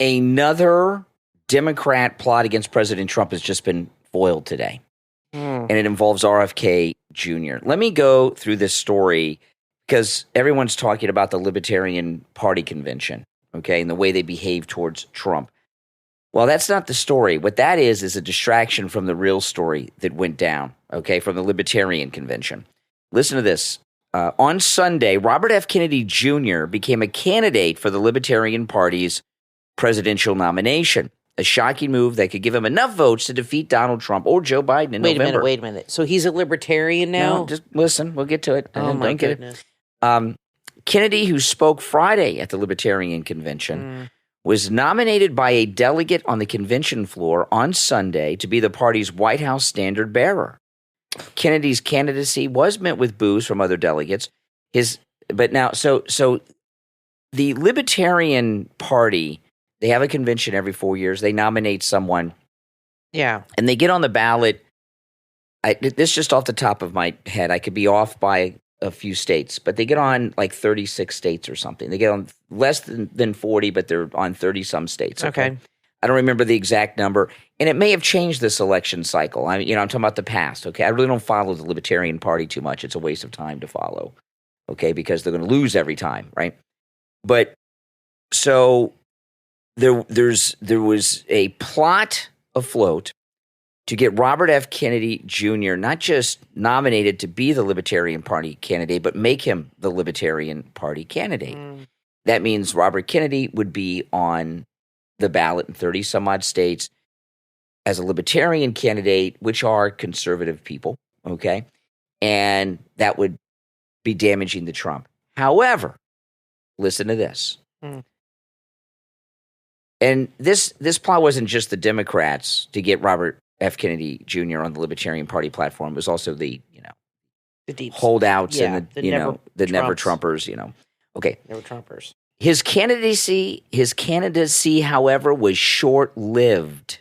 Another Democrat plot against President Trump has just been foiled today, and it involves RFK Jr. Let me go through this story because everyone's talking about the Libertarian Party convention, okay, and the way they behave towards Trump. Well, that's not the story. What that is a distraction from the real story that went down, okay, from the Libertarian convention. Listen to this. On Sunday, Robert F. Kennedy Jr. became a candidate for the Libertarian Party's presidential nomination, a shocking move that could give him enough votes to defeat Donald Trump or Joe Biden in November. Wait a minute. So he's a libertarian now? No, just listen. We'll get to it. Oh, my goodness. Kennedy, who spoke Friday at the Libertarian convention, was nominated by a delegate on the convention floor on Sunday to be the party's White House standard bearer. Kennedy's candidacy was met with boos from other delegates. So the Libertarian Party, they have a convention every 4 years. They nominate someone. Yeah. And they get on the ballot. This is just off the top of my head. I could be off by a few states, but they get on like 36 states or something. They get on less than 40, but they're on 30-some states. Okay. I don't remember the exact number, and it may have changed this election cycle. I'm talking about the past, okay? I really don't follow the Libertarian Party too much. It's a waste of time to follow, okay, because they're going to lose every time, right? But so there was a plot afloat to get Robert F. Kennedy Jr. not just nominated to be the Libertarian Party candidate, but make him the Libertarian Party candidate. That means Robert Kennedy would be on the ballot in 30-some-odd states as a Libertarian candidate, which are conservative people, okay? And that would be damaging to Trump. However, listen to this. And this plot wasn't just the Democrats to get Robert F. Kennedy Jr. on the Libertarian Party platform. It was also the deep holdouts and the never Trumps. Trumpers, Okay. Never Trumpers. His candidacy, however, was short-lived.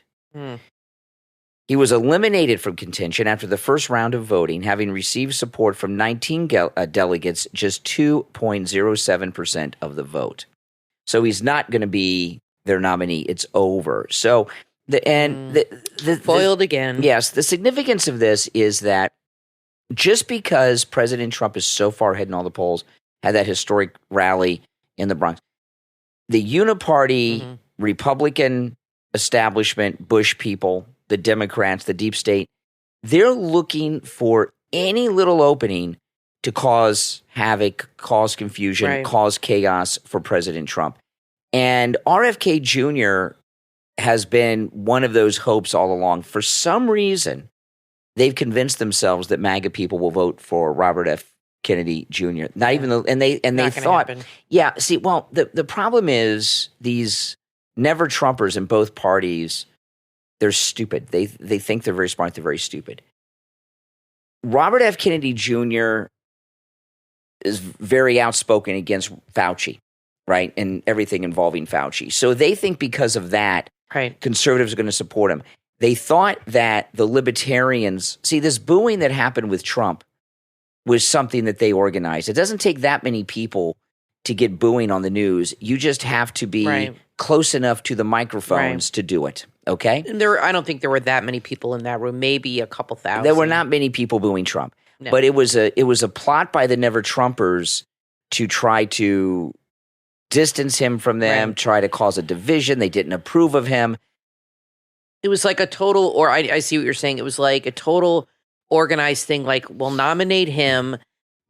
He was eliminated from contention after the first round of voting, having received support from 19 delegates, just 2.07% of the vote. So he's not going to be their nominee. It's over. So foiled again. Yes, the significance of this is that just because President Trump is so far ahead in all the polls, had that historic rally in the Bronx, the uniparty Republican establishment, Bush people, the Democrats, the deep state, they're looking for any little opening to cause havoc, cause confusion, cause chaos for President Trump. And RFK Jr. has been one of those hopes all along. For some reason, they've convinced themselves that MAGA people will vote for Robert F. Kennedy Jr. Not even though, and they thought, the problem is these never Trumpers in both parties, they're stupid. They think they're very smart. They're very stupid. Robert F. Kennedy Jr. is very outspoken against Fauci, right, and everything involving Fauci. So they think because of that, conservatives are going to support him. They thought that the libertarians, this booing that happened with Trump was something that they organized. It doesn't take that many people to get booing on the news. You just have to be close enough to the microphones to do it, okay? I don't think there were that many people in that room, maybe a couple thousand. There were not many people booing Trump. No. But it was a plot by the Never Trumpers to try to distance him from them, try to cause a division. They didn't approve of him. It was like a total, or I see what you're saying. It was like a total organized thing, like we'll nominate him,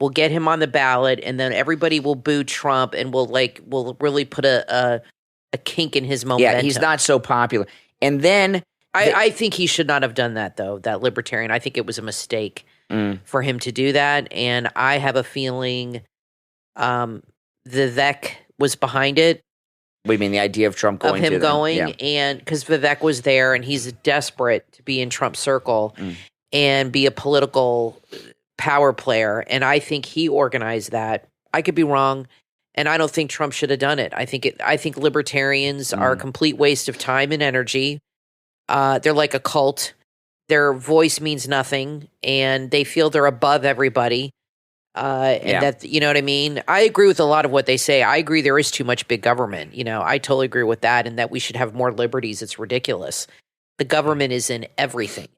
we'll get him on the ballot, and then everybody will boo Trump, and we'll really put a kink in his momentum. Yeah, he's not so popular. And then I think he should not have done that, though, that libertarian. I think it was a mistake for him to do that, and I have a feeling Vivek was behind it. What do you mean, the idea of Trump going? Of him going, and because Vivek was there, and he's desperate to be in Trump's circle and be a political power player, and I think he organized that. I could be wrong, and I don't think Trump should have done it. I think libertarians are a complete waste of time and energy. They're like a cult. Their voice means nothing, and they feel they're above everybody. And that, you know what I mean? I agree with a lot of what they say. I agree there is too much big government. You know, I totally agree with that, and that we should have more liberties. It's ridiculous. The government is in everything.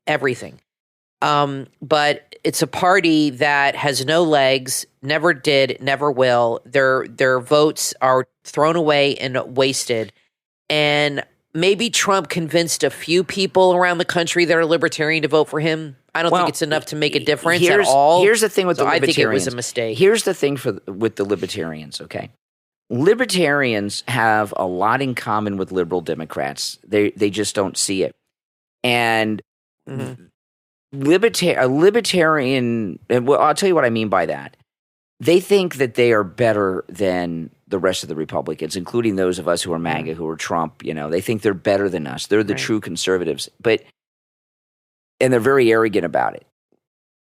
But it's a party that has no legs, never did, never will. Their votes are thrown away and wasted. And maybe Trump convinced a few people around the country that are libertarian to vote for him. I don't think it's enough to make a difference at all. Here's the thing with the libertarians. I think it was a mistake. Here's the thing with the libertarians, okay? Libertarians have a lot in common with liberal Democrats. They just don't see it. And a libertarian, and I'll tell you what I mean by that. They think that they are better than the rest of the Republicans, including those of us who are MAGA, who are Trump. You know, they think they're better than us. They're the true conservatives. And they're very arrogant about it.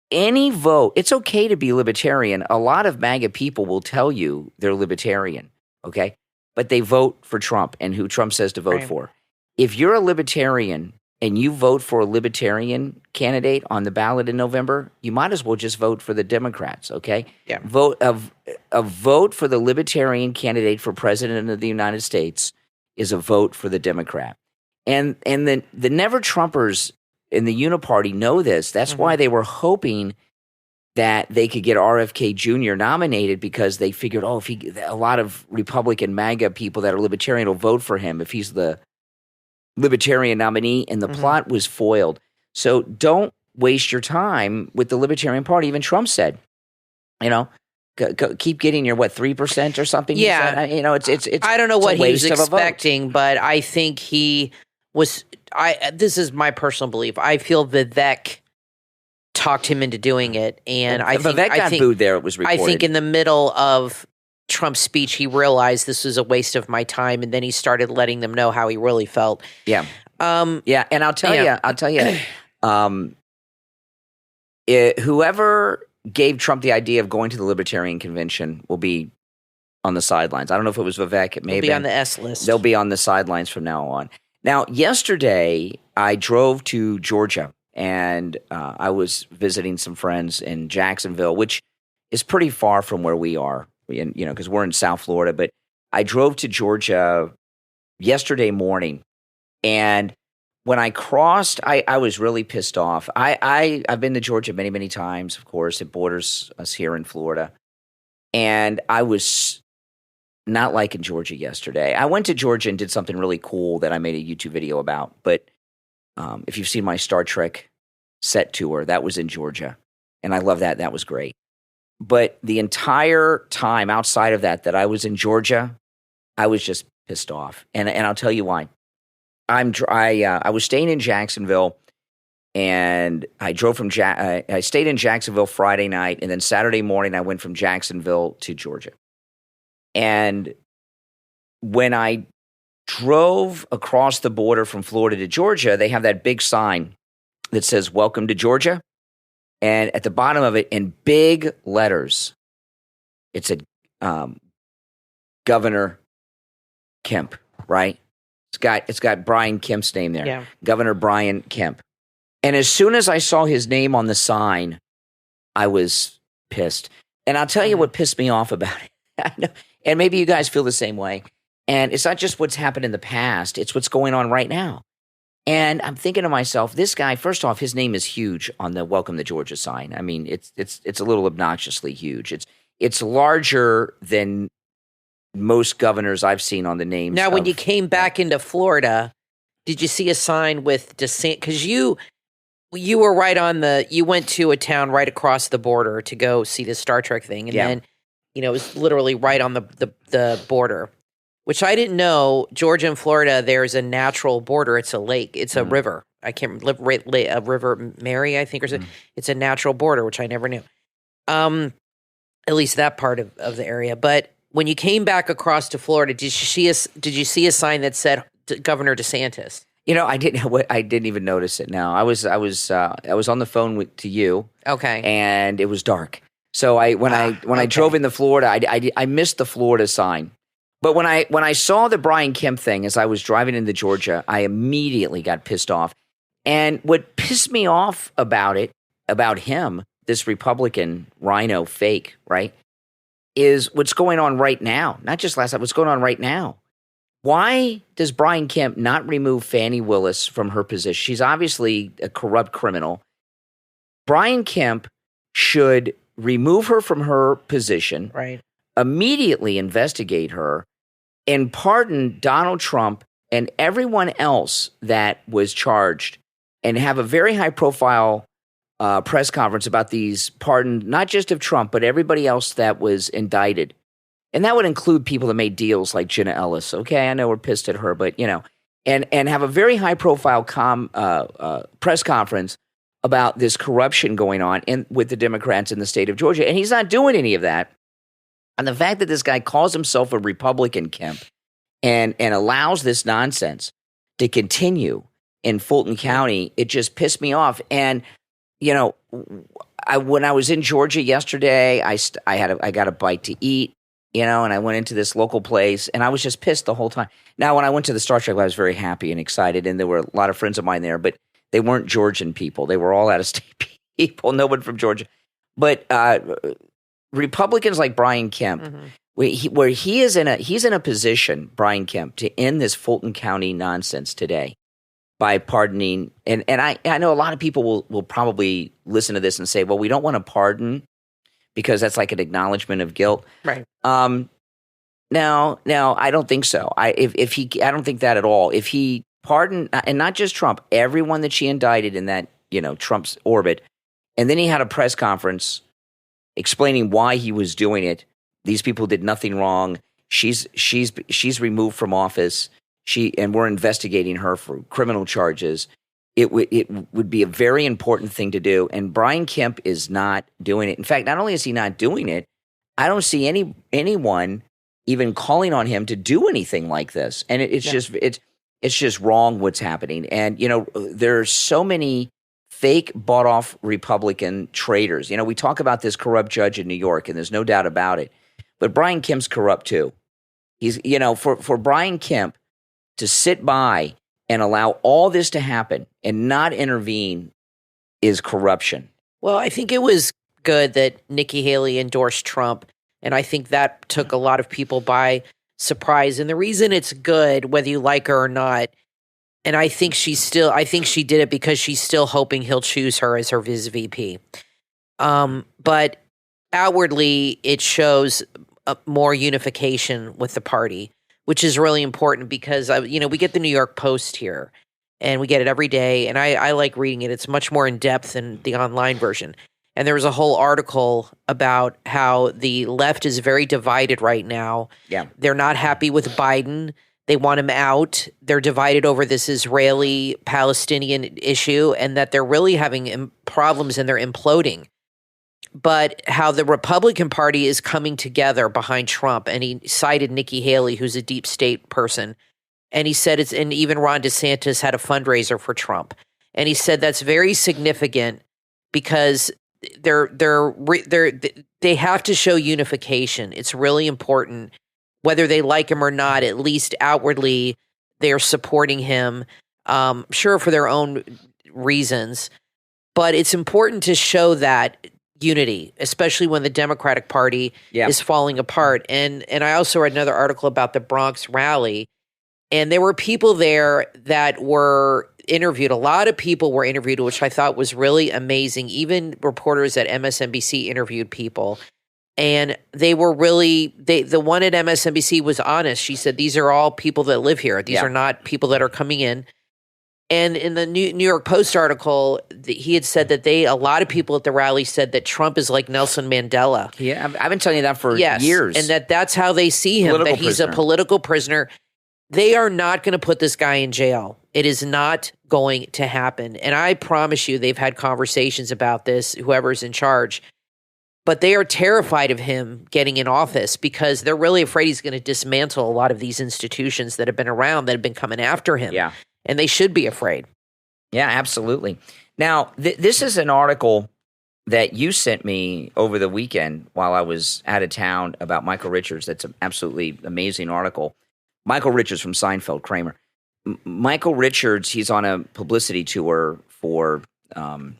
Any vote, it's okay to be libertarian. A lot of MAGA people will tell you they're libertarian, okay? But they vote for Trump and who Trump says to vote for. If you're a libertarian and you vote for a libertarian candidate on the ballot in November, you might as well just vote for the Democrats, okay? Yeah. A vote for the libertarian candidate for president of the United States is a vote for the Democrat. And the Never Trumpers in the Uniparty know this. That's why they were hoping that they could get RFK Jr. nominated, because they figured, a lot of Republican MAGA people that are libertarian will vote for him if he's the libertarian nominee, and the plot was foiled. So don't waste your time with the Libertarian Party. Even Trump said, you know, keep getting your 3% or something. Yeah, you know, it's. I don't know what he was expecting, but I think he was. This is my personal belief. I feel Vivek talked him into doing it, and Vivek got booed there. It was reported. I think in the middle of Trump's speech, he realized this was a waste of my time, and then he started letting them know how he really felt. Yeah, and I'll tell you, whoever gave Trump the idea of going to the Libertarian Convention will be on the sidelines. I don't know if it was Vivek. It may be on the S list. They'll be on the sidelines from now on. Now, yesterday, I drove to Georgia, and I was visiting some friends in Jacksonville, which is pretty far from where we are, because we're in South Florida. But I drove to Georgia yesterday morning, and when I crossed, I was really pissed off. I've been to Georgia many, many times, of course. It borders us here in Florida. And I was not liking Georgia yesterday. I went to Georgia and did something really cool that I made a YouTube video about. But if you've seen my Star Trek set tour, that was in Georgia. And I love that. That was great. But the entire time outside of that I was in Georgia, I was just pissed off. And I'll tell you why. I was staying in Jacksonville, and I drove from I stayed in Jacksonville Friday night, and then Saturday morning I went from Jacksonville to Georgia. And when I drove across the border from Florida to Georgia, they have that big sign that says "Welcome to Georgia," and at the bottom of it, in big letters, it said Governor Kemp, right? It's got Brian Kemp's name there. Yeah. Governor Brian Kemp. And as soon as I saw his name on the sign, I was pissed. And I'll tell you what pissed me off about it. I know, and maybe you guys feel the same way. And it's not just what's happened in the past, it's what's going on right now. And I'm thinking to myself, this guy, first off, his name is huge on the Welcome to Georgia sign. I mean, it's a little obnoxiously huge. It's larger than most governors I've seen on the names. Now, when you came back into Florida, did you see a sign with DeSantis? Because you were right on you went to a town right across the border to go see the Star Trek thing. And then, it was literally right on the border, which I didn't know. Georgia and Florida, there's a natural border. It's a lake. It's a river. I can't remember, a River Mary, I think, or something. It's a natural border, which I never knew. At least that part of the area. But when you came back across to Florida, did you see a sign that said Governor DeSantis? I didn't even notice it. No, I was on the phone to you. Okay, and it was dark. So when I drove into Florida, I missed the Florida sign. But when I saw the Brian Kemp thing as I was driving into Georgia, I immediately got pissed off. And what pissed me off about him this Republican rhino fake, right, is what's going on right now. Not just last night, what's going on right now. Why does Brian Kemp not remove Fannie Willis from her position? She's obviously a corrupt criminal. Brian Kemp should remove her from her position, right, immediately investigate her, and pardon Donald Trump and everyone else that was charged, and have a very high-profile press conference about these pardons, not just of Trump, but everybody else that was indicted. And that would include people that made deals like Jenna Ellis. Okay, I know we're pissed at her, but, and have a very high-profile press conference about this corruption going on with the Democrats in the state of Georgia. And he's not doing any of that. And the fact that this guy calls himself a Republican, Kemp, and allows this nonsense to continue in Fulton County, it just pissed me off. And, when I was in Georgia yesterday, I got a bite to eat. And I went into this local place, and I was just pissed the whole time. Now, when I went to the Star Trek, I was very happy and excited, and there were a lot of friends of mine there, but they weren't Georgian people. They were all out-of-state people, no one from Georgia. But Republicans like Brian Kemp, where he's in a position, Brian Kemp, to end this Fulton County nonsense today by pardoning, and I know a lot of people will probably listen to this and say, well, we don't want to pardon because that's like an acknowledgement of guilt. Right. No, I don't think so. I don't think that at all. If he pardoned, and not just Trump, everyone that she indicted in that, Trump's orbit, and then he had a press conference explaining why he was doing it. These people did nothing wrong. She's removed from office. And we're investigating her for criminal charges. It would be a very important thing to do. And Brian Kemp is not doing it. In fact, not only is he not doing it, I don't see anyone even calling on him to do anything like this. And it's just wrong what's happening. And there's so many fake bought off Republican traitors. We talk about this corrupt judge in New York, and there's no doubt about it. But Brian Kemp's corrupt too. He's for Brian Kemp to sit by and allow all this to happen and not intervene is corruption. Well, I think it was good that Nikki Haley endorsed Trump, and I think that took a lot of people by surprise. And the reason it's good, whether you like her or not, and I think she did it because she's still hoping he'll choose her as his VP. But outwardly, it shows more unification with the party, which is really important because, we get the New York Post here, and we get it every day, and I like reading it. It's much more in-depth than the online version. And there was a whole article about how the left is very divided right now. Yeah. They're not happy with Biden. They want him out. They're divided over this Israeli-Palestinian issue, and that they're really having problems and they're imploding. But how the Republican Party is coming together behind Trump, and he cited Nikki Haley, who's a deep state person, and he said and even Ron DeSantis had a fundraiser for Trump, and he said that's very significant because they have to show unification. It's really important, whether they like him or not. At least outwardly, they're supporting him, sure, for their own reasons, but it's important to show that unity, especially when the Democratic Party is falling apart. And I also read another article about the Bronx rally, and there were people there that were interviewed. A lot of people were interviewed, which I thought was really amazing. Even reporters at MSNBC interviewed people, and they were really, the one at MSNBC was honest. She said, these are all people that live here. These are not people that are coming in. And in the New York Post article, he had said that a lot of people at the rally said that Trump is like Nelson Mandela. Yeah, I've been telling you that for years. And that's how they see him, that he's a political prisoner. They are not going to put this guy in jail. It is not going to happen. And I promise you, they've had conversations about this, whoever's in charge. But they are terrified of him getting in office because they're really afraid he's going to dismantle a lot of these institutions that have been around, that have been coming after him. Yeah. And they should be afraid. Yeah, absolutely. Now, this is an article that you sent me over the weekend while I was out of town about Michael Richards. That's an absolutely amazing article. Michael Richards from Seinfeld, Kramer. Michael Richards, he's on a publicity tour for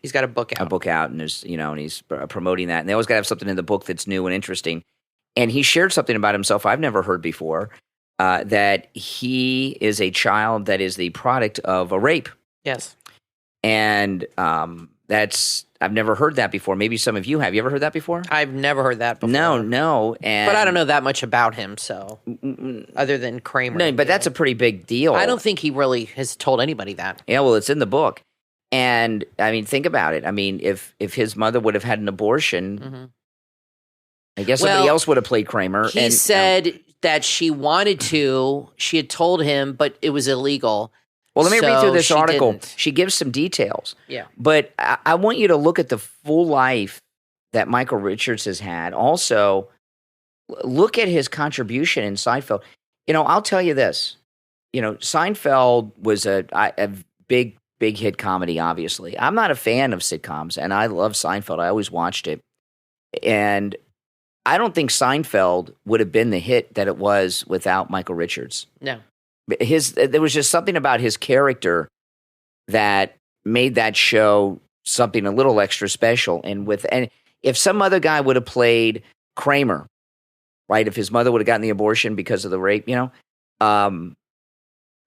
he's got a book out. And there's and he's promoting that. And they always got to have something in the book that's new and interesting. And he shared something about himself I've never heard before, that he is a child that is the product of a rape. Yes. And I've never heard that before. Maybe some of you have. You ever heard that before? I've never heard that before. No. But I don't know that much about him, so other than Kramer. No, but that's a pretty big deal. I don't think he really has told anybody that. Yeah, well, it's in the book. And, I mean, think about it. I mean, if his mother would have had an abortion, I guess somebody else would have played Kramer. He said that she wanted to. She had told him, but it was illegal. Well, let me read through this article. She gives some details. Yeah. But I want you to look at the full life that Michael Richards has had. Also, look at his contribution in Seinfeld. I'll tell you this. Seinfeld was a big hit comedy, obviously. I'm not a fan of sitcoms, and I love Seinfeld. I always watched it. And I don't think Seinfeld would have been the hit that it was without Michael Richards. No. There was just something about his character that made that show something a little extra special. And if some other guy would have played Kramer, right? If his mother would have gotten the abortion because of the rape, the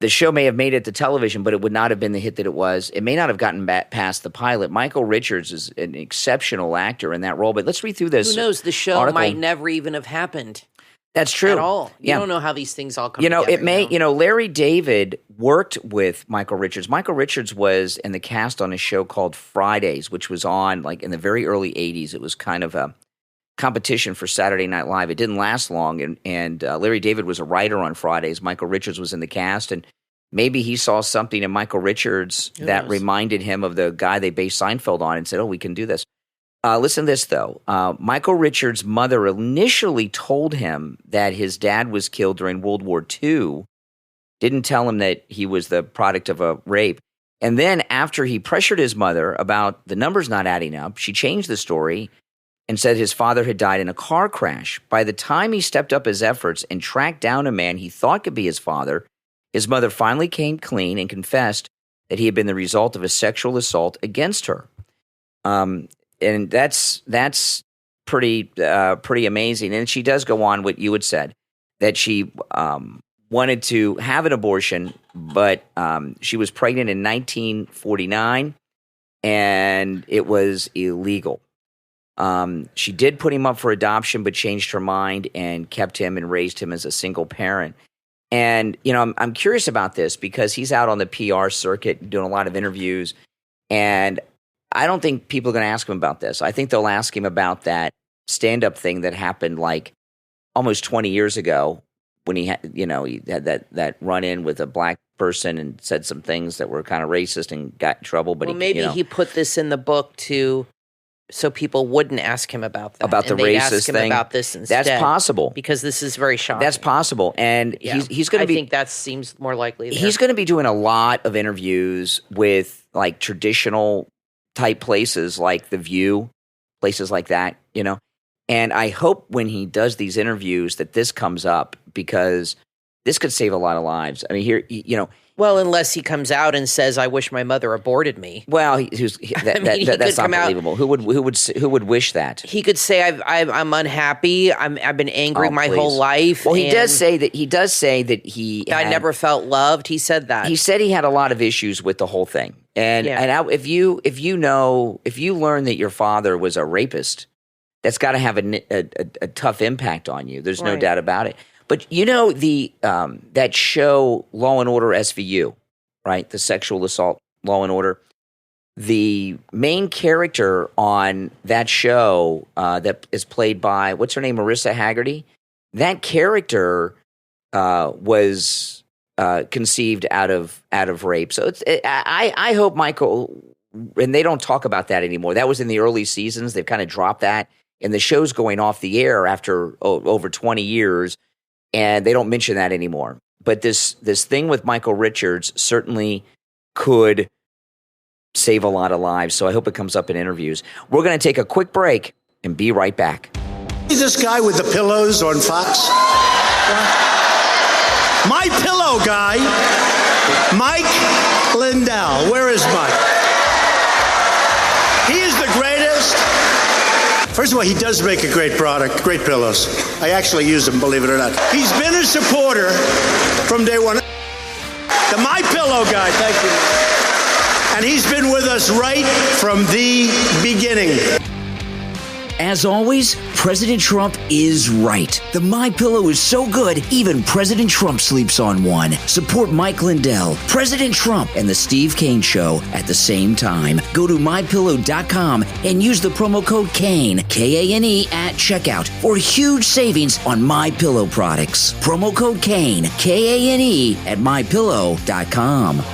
show may have made it to television, but it would not have been the hit that it was. It may not have gotten past the pilot. Michael Richards is an exceptional actor in that role. But let's read through this. Who knows? The show might never even have happened. That's true. At all. You don't know how these things all come together. It may, Larry David worked with Michael Richards. Michael Richards was in the cast on a show called Fridays, which was on like in the very early 80s. It was kind of a competition for Saturday Night Live. It didn't last long. And Larry David was a writer on Fridays. Michael Richards was in the cast. And maybe he saw something in Michael Richards that reminded him of the guy they based Seinfeld on and said, we can do this. Listen to this, though. Michael Richards' mother initially told him that his dad was killed during World War II, didn't tell him that he was the product of a rape. And then after he pressured his mother about the numbers not adding up, she changed the story and said his father had died in a car crash. By the time he stepped up his efforts and tracked down a man he thought could be his father, his mother finally came clean and confessed that he had been the result of a sexual assault against her. And that's pretty amazing. And she does go on what you had said, that she wanted to have an abortion, but she was pregnant in 1949, and it was illegal. She did put him up for adoption, but changed her mind and kept him and raised him as a single parent. And, I'm curious about this because he's out on the PR circuit doing a lot of interviews, and I don't think people are going to ask him about this. I think they'll ask him about that stand-up thing that happened like almost 20 years ago when he had, he had that run-in with a black person and said some things that were kind of racist and got in trouble. But maybe he put this in the book so people wouldn't ask him about that. About the racist thing. About this instead. That's possible. Because this is very shocking. That's possible. And he's going to be... I think that seems more likely there. He's going to be doing a lot of interviews with like traditional type places like The View, places like that, And I hope when he does these interviews that this comes up because this could save a lot of lives. I mean, here, Well, unless he comes out and says, "I wish my mother aborted me." Well, that's not believable. Who would wish that? He could say, "I'm unhappy. I've been angry my whole life." Well, he does say that. He does say that I never felt loved. He said that. He said he had a lot of issues with the whole thing. And if you learn that your father was a rapist, that's got to have a tough impact on you. There's no doubt about it. But that show Law and Order SVU, right? The sexual assault Law and Order. The main character on that show that is played by what's her name, Marissa Haggerty. That character was conceived out of rape. So I hope Michael, and they don't talk about that anymore. That was in the early seasons. They've kind of dropped that, and the show's going off the air after over 20 years. And they don't mention that anymore. But this thing with Michael Richards certainly could save a lot of lives. So I hope it comes up in interviews. We're going to take a quick break and be right back. See this guy with the pillows on Fox? My pillow guy, Mike Lindell. Where is Mike? First of all, he does make a great product, great pillows. I actually use them, believe it or not. He's been a supporter from day one. The My Pillow guy, thank you. And he's been with us right from the beginning. As always, President Trump is right. The MyPillow is so good, even President Trump sleeps on one. Support Mike Lindell, President Trump, and the Steve Kane Show at the same time. Go to MyPillow.com and use the promo code KANE, K-A-N-E, at checkout for huge savings on MyPillow products. Promo code KANE, K-A-N-E, at MyPillow.com.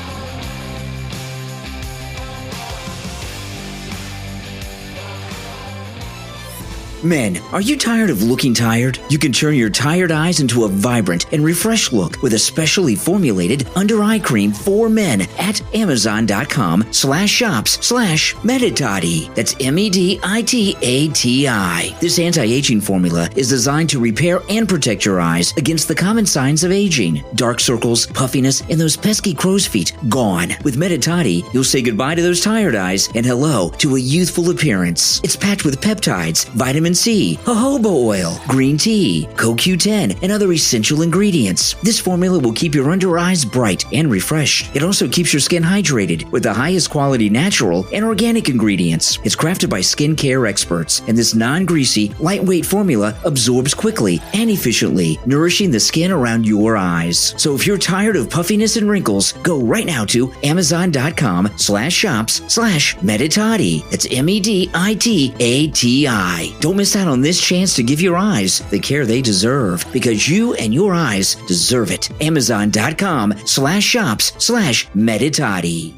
Men, are you tired of looking tired? You can turn your tired eyes into a vibrant and refreshed look with a specially formulated under-eye cream for men at Amazon.com/shops/Meditati. That's MEDITATI. This anti-aging formula is designed to repair and protect your eyes against the common signs of aging. Dark circles, puffiness, and those pesky crow's feet, gone. With Meditati, you'll say goodbye to those tired eyes and hello to a youthful appearance. It's packed with peptides, vitamin C, jojoba oil, green tea, CoQ10, and other essential ingredients. This formula will keep your under eyes bright and refreshed. It also keeps your skin hydrated with the highest quality natural and organic ingredients. It's crafted by skincare experts, and this non-greasy, lightweight formula absorbs quickly and efficiently, nourishing the skin around your eyes. So if you're tired of puffiness and wrinkles, go right now to Amazon.com/shops/Meditati. That's MEDITATI. Don't miss out on this chance to give your eyes the care they deserve, because you and your eyes deserve it. Amazon.com/shops/Meditati.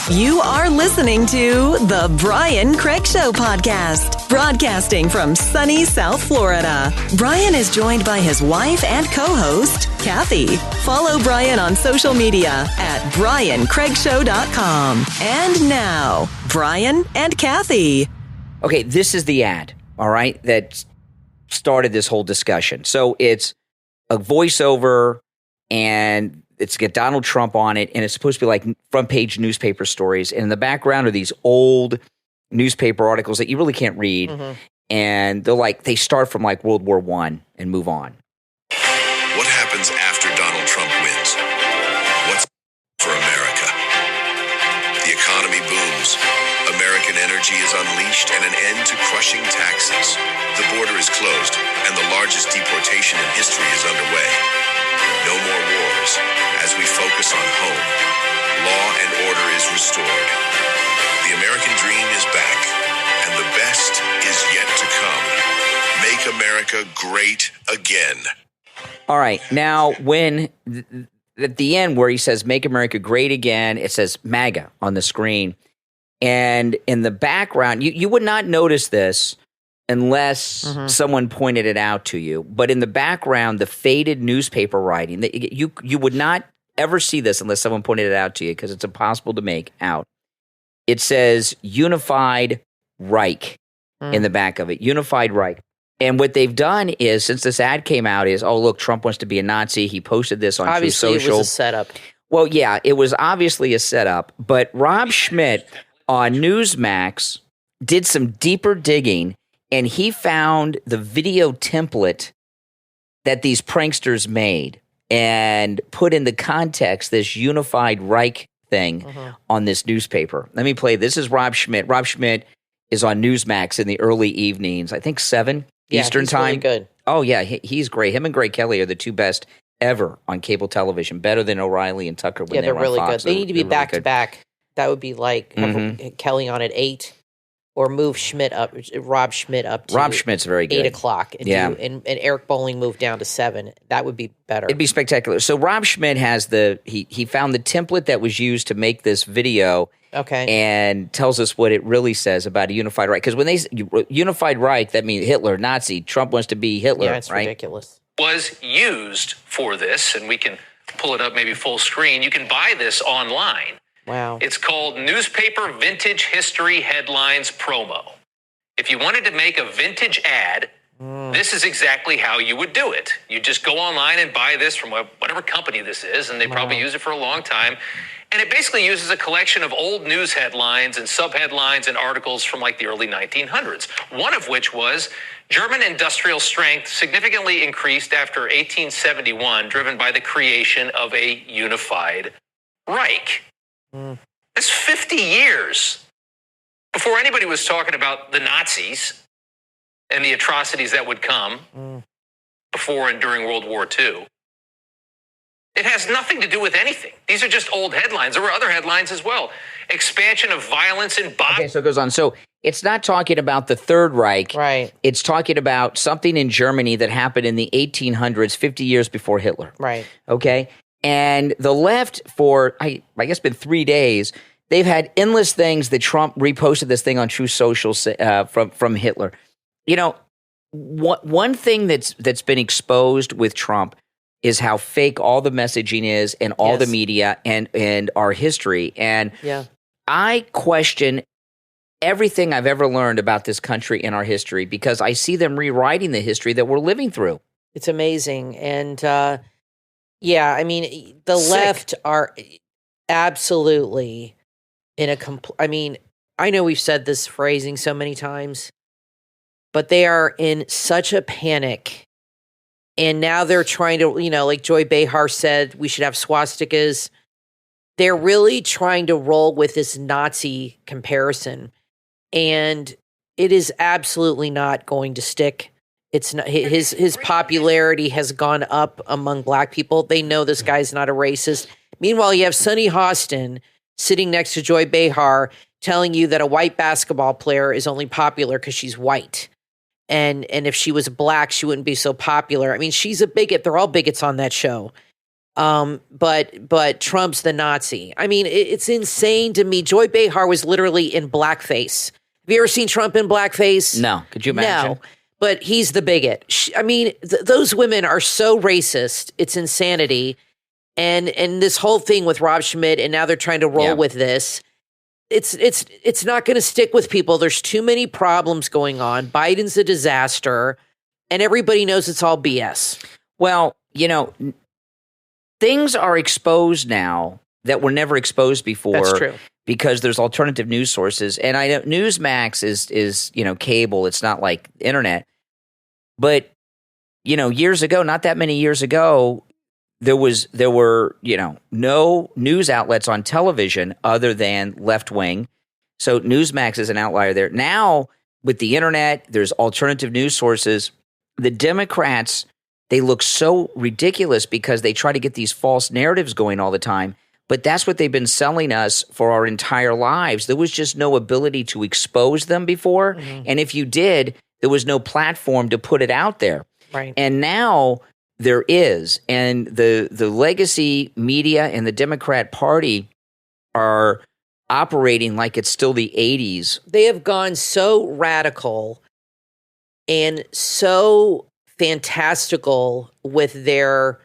You are listening to The Brian Craig Show podcast, broadcasting from sunny South Florida. Brian is joined by his wife and co-host, Kathy. Follow Brian on social media at BrianCraigShow.com. And now, Brian and Kathy. Okay, this is the ad, all right, that started this whole discussion. So it's a voiceover, and it's got Donald Trump on it, and it's supposed to be like front page newspaper stories. And in the background are these old newspaper articles that you really can't read. Mm-hmm. And they start from like World War I and move on. What happens after Donald Trump wins? What's for America? The economy booms. American energy is unleashed, and an end to crushing taxes. The border is closed, and the largest deportation in history is underway. No more wars, as we focus on home. Law and order is restored. The American dream is back, and the best is yet to come. Make America great again. All right, now when at the end where he says "Make America Great Again," it says MAGA on the screen. And in the background, you would not notice this unless someone pointed it out to you. But in the background, the faded newspaper writing, you would not ever see this unless someone pointed it out to you, because it's impossible to make out. It says Unified Reich in the back of it, Unified Reich. And what they've done is, since this ad came out, is, oh, look, Trump wants to be a Nazi. He posted this on True Social. Obviously, it was a setup. Well, yeah, it was obviously a setup. But Rob Schmidt on Newsmax did some deeper digging, and he found the video template that these pranksters made and put into context this Unified Reich thing on this newspaper. Let me play. This is Rob Schmidt. Rob Schmidt is on Newsmax in the early evenings, I think 7 Eastern time. Really good. Oh, yeah, he's great. Him and Greg Kelly are the two best ever on cable television, better than O'Reilly and Tucker when they were on really Fox. Good. They need to be back to back. That would be like Kelly on at 8, or move Rob Schmidt up to Rob Schmidt's very good. 8 o'clock. And and Eric Bolling moved down to 7. That would be better. It'd be spectacular. So Rob Schmidt has he found the template that was used to make this video. Okay. And tells us what it really says about a unified Reich. Because when they unified Reich, that means Hitler, Nazi. Trump wants to be Hitler. Yeah, it's right? ridiculous. Was used for this, and we can pull it up maybe full screen. You can buy this online. Wow. It's called Newspaper Vintage History Headlines Promo. If you wanted to make a vintage ad, this is exactly how you would do it. You just go online and buy this from whatever company this is, and they probably use it for a long time. And it basically uses a collection of old news headlines and subheadlines and articles from like the early 1900s, one of which was German industrial strength significantly increased after 1871, driven by the creation of a unified Reich. That's 50 years before anybody was talking about the Nazis and the atrocities that would come before and during World War II. It has nothing to do with anything. These are just old headlines. There were other headlines as well. Expansion of violence in Bosnia. Okay, so it goes on. So it's not talking about the Third Reich. Right. It's talking about something in Germany that happened in the 1800s, 50 years before Hitler. Right. Okay? And the left for, I guess, been 3 days, they've had endless things that Trump reposted this thing on True Social from Hitler. You know, one thing that's been exposed with Trump is how fake all the messaging is and all the media and our history. And I question everything I've ever learned about this country and our history because I see them rewriting the history that we're living through. It's amazing. And I mean, the left are absolutely in a I mean, I know we've said this phrasing so many times, but they are in such a panic. And now they're trying to, you know, like Joy Behar said, we should have swastikas. They're really trying to roll with this Nazi comparison. And it is absolutely not going to stick. It's not, his popularity has gone up among black people. They know this guy's not a racist. Meanwhile, you have Sonny Hostin sitting next to Joy Behar telling you that a white basketball player is only popular because she's white. And if she was black, she wouldn't be so popular. I mean, she's a bigot. They're all bigots on that show. But Trump's the Nazi. I mean, it's insane to me. Joy Behar was literally in blackface. Have you ever seen Trump in blackface? No. Could you imagine? No. But he's the bigot. I mean, those women are so racist. It's insanity. And this whole thing with Rob Schmidt, and now they're trying to roll with this. It's not going to stick with people. There's too many problems going on. Biden's a disaster, and everybody knows it's all BS. Well, you know, things are exposed now that were never exposed before. That's true. Because there's alternative news sources, and I know Newsmax is you know cable. It's not like internet, but you know years ago, not that many years ago, there were you know no news outlets on television other than left wing. So Newsmax is an outlier there. Now with the internet, there's alternative news sources. The Democrats, they look so ridiculous because they try to get these false narratives going all the time. But that's what they've been selling us for our entire lives. There was just no ability to expose them before. Mm-hmm. And if you did, there was no platform to put it out there. Right. And now there is. And the legacy media and the Democrat Party are operating like it's still the 80s. They have gone so radical and so fantastical with their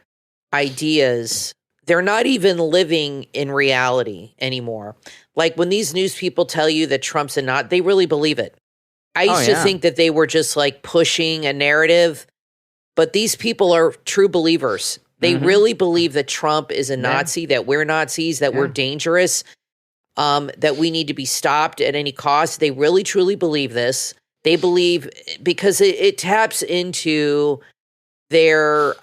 ideas. They're not even living in reality anymore. Like when these news people tell you that Trump's they really believe it. I used to think that they were just like pushing a narrative, but these people are true believers. They really believe that Trump is a Nazi, that we're Nazis, that we're dangerous, that we need to be stopped at any cost. They really, truly believe this. They believe because it taps into their